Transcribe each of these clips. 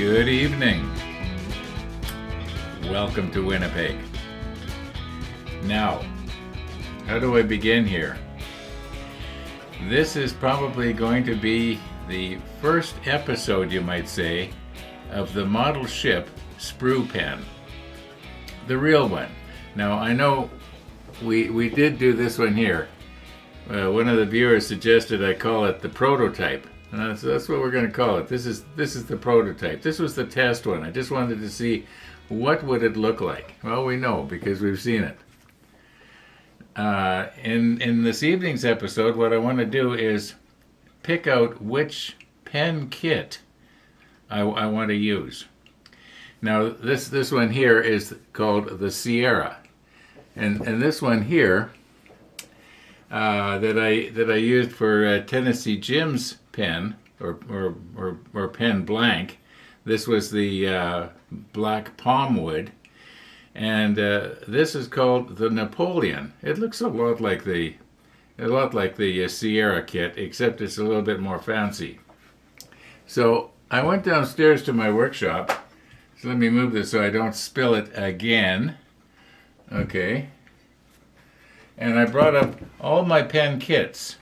Good evening. Welcome to Winnipeg. Now, how do I begin here? This is probably going to be the first episode, you might say, of the model ship Sprue Pen. The real one. Now, I know we did do this one here. One of the viewers suggested I call it the prototype. So that's what we're going to call it. This is the prototype. This was the test one. I just wanted to see what would it look like. Well, we know because we've seen it. In this evening's episode, what I want to do is pick out which pen kit I want to use. Now, this one here is called the Sierra, and this one here that I used for Tennessee Jim's pen or pen blank. This was the black palm wood, and this is called the Napoleon. It looks a lot like the Sierra kit, except it's a little bit more fancy. So I went downstairs to my workshop. So let me move this so I don't spill it again. Okay. And I brought up all my pen kits.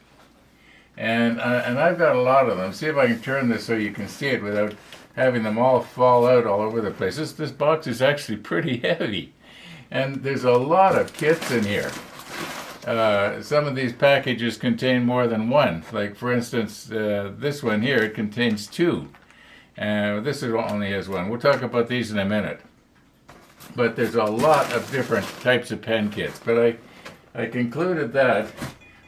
And I've got a lot of them. See if I can turn this so you can see it without having them all fall out all over the place. This box is actually pretty heavy. And there's a lot of kits in here. Some of these packages contain more than one. Like, for instance, this one here, it contains two. This only has one. We'll talk about these in a minute. But there's a lot of different types of pen kits. But I concluded that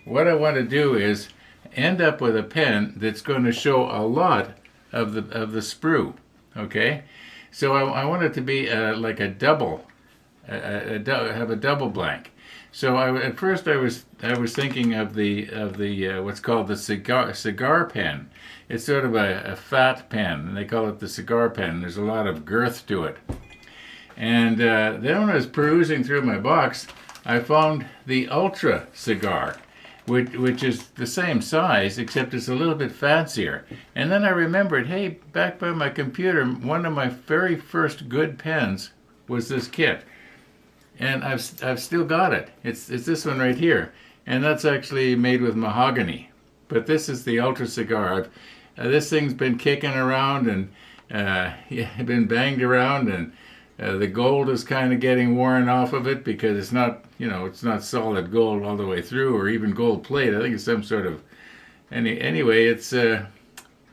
what I want to do is end up with a pen that's going to show a lot of the sprue. Okay, so I want it to be like a double, have a double blank. So at first I was thinking of the what's called the cigar pen. It's sort of a fat pen, and they call it the cigar pen. There's a lot of girth to it. And then when I was perusing through my box, I found the Ultra cigar, which is the same size, except it's a little bit fancier. And then I remembered, hey, back by my computer, one of my very first good pens was this kit. And I've still got it. It's this one right here. And that's actually made with mahogany. But this is the Ultra cigar. This thing's been kicking around and been banged around, and the gold is kind of getting worn off of it because it's not, it's not solid gold all the way through, or even gold plate. I think it's some sort of, anyway, it's, I've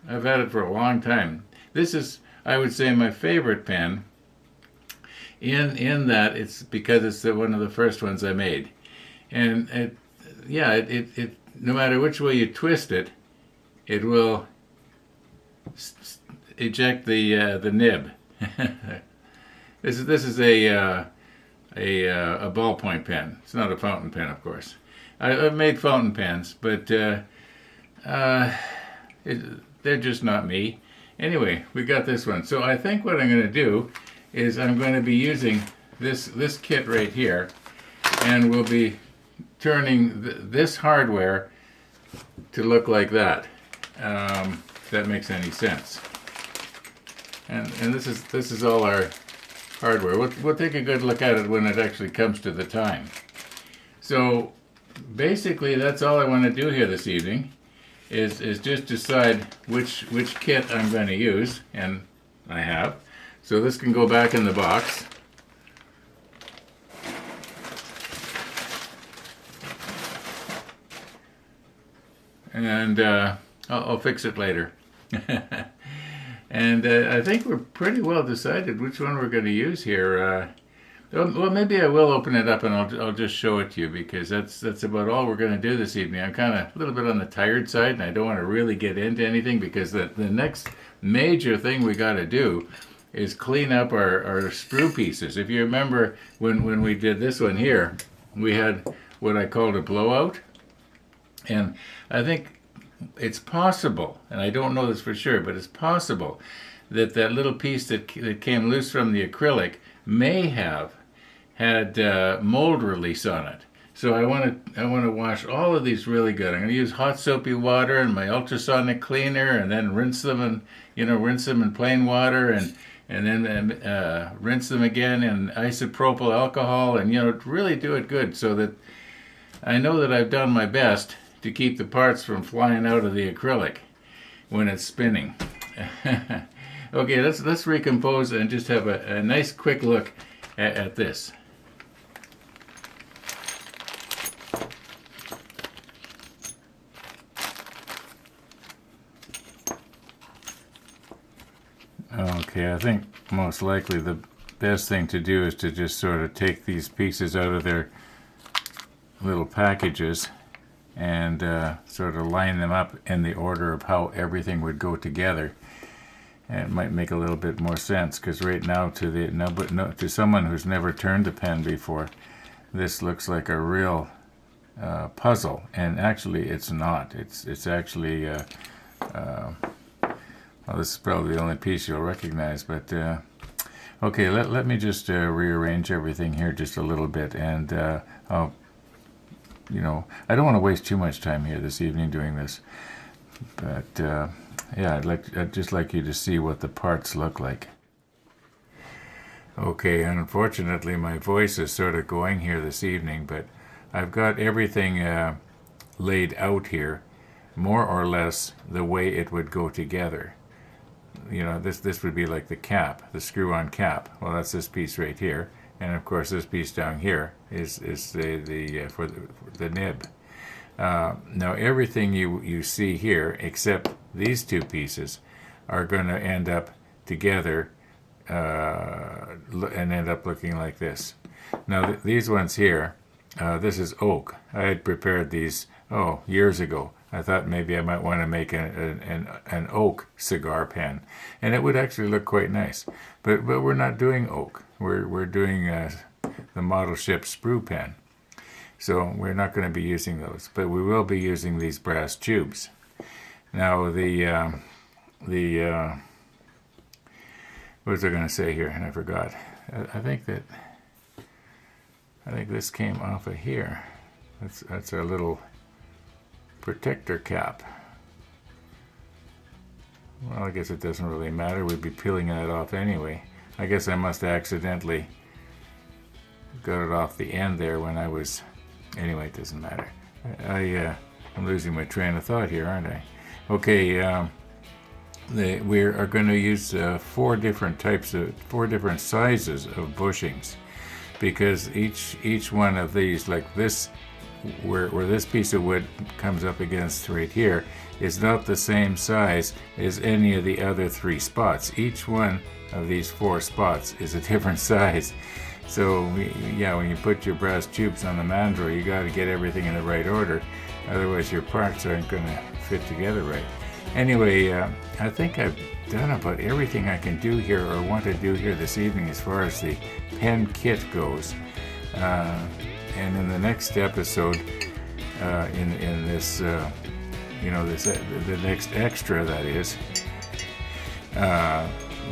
had it for a long time. This is, I would say, my favorite pen in that it's because it's one of the first ones I made. And it no matter which way you twist it, it will eject the nib. This is a ballpoint pen. It's not a fountain pen, of course. I've made fountain pens, but they're just not me. Anyway, we got this one. So I think what I'm going to do is I'm going to be using this kit right here, and we'll be turning this hardware to look like that. If that makes any sense. And this is all our hardware. We'll take a good look at it when it actually comes to the time. So basically that's all I want to do here this evening is just decide which kit I'm going to use, and I have. So this can go back in the box. And I'll fix it later. And I think we're pretty well decided which one we're going to use here. Well, maybe I will open it up and I'll just show it to you, because that's about all we're going to do this evening. I'm kind of a little bit on the tired side, and I don't want to really get into anything, because the next major thing we got to do is clean up our sprue pieces. If you remember when we did this one here, we had what I called a blowout. And I think it's possible, and I don't know this for sure, but it's possible that little piece that came loose from the acrylic may have had mold release on it. So I want to wash all of these really good. I'm going to use hot soapy water and my ultrasonic cleaner, and then rinse them in plain water, and then rinse them again in isopropyl alcohol, and really do it good so that I know that I've done my best to keep the parts from flying out of the acrylic when it's spinning. Okay, let's recompose and just have a nice quick look at this. Okay, I think most likely the best thing to do is to just sort of take these pieces out of their little packages and sort of line them up in the order of how everything would go together. And it might make a little bit more sense, because right now to someone who's never turned a pen before, this looks like a real puzzle, and actually it's not. It's actually well, this is probably the only piece you'll recognize, but okay, let me just rearrange everything here just a little bit, and I'll, I don't want to waste too much time here this evening doing this, but yeah, I'd just like you to see what the parts look like. Okay, unfortunately my voice is sort of going here this evening, but I've got everything laid out here, more or less the way it would go together. This would be like the cap, the screw-on cap. Well, that's this piece right here, and of course this piece down here is for the nib. Now everything you see here, except these two pieces, are going to end up together and end up looking like this. Now these ones here, this is oak. I had prepared these years ago. I thought maybe I might want to make an oak cigar pen, and it would actually look quite nice. But we're not doing oak. We're doing the model ship Sprue Pen. So we're not going to be using those, but we will be using these brass tubes. Now what was I going to say here? And I forgot. I think this came off of here. That's our little protector cap. Well, I guess it doesn't really matter. We'd be peeling that off anyway. I guess I must have accidentally got it off the end there when I was... Anyway, it doesn't matter. I'm losing my train of thought here, aren't I? Okay, we are going to use four different sizes of bushings, because each one of these, like this, where this piece of wood comes up against right here, is not the same size as any of the other three spots. Each one of these four spots is a different size. So when you put your brass tubes on the mandrel, you got to get everything in the right order, otherwise your parts aren't going to fit together right. Anyway, I think I've done about everything I can do here or want to do here this evening as far as the pen kit goes. And in the next episode, in this, the next extra, that is,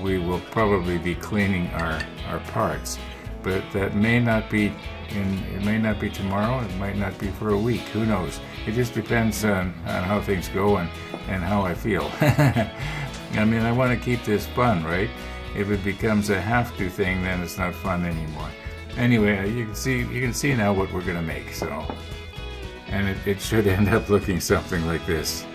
we will probably be cleaning our parts. But that may not be it may not be tomorrow, it might not be for a week, who knows. It just depends on how things go and how I feel. I mean, I want to keep this fun, right? If it becomes a have-to thing, then it's not fun anymore. Anyway, you can see now what we're going to make, so. And it should end up looking something like this.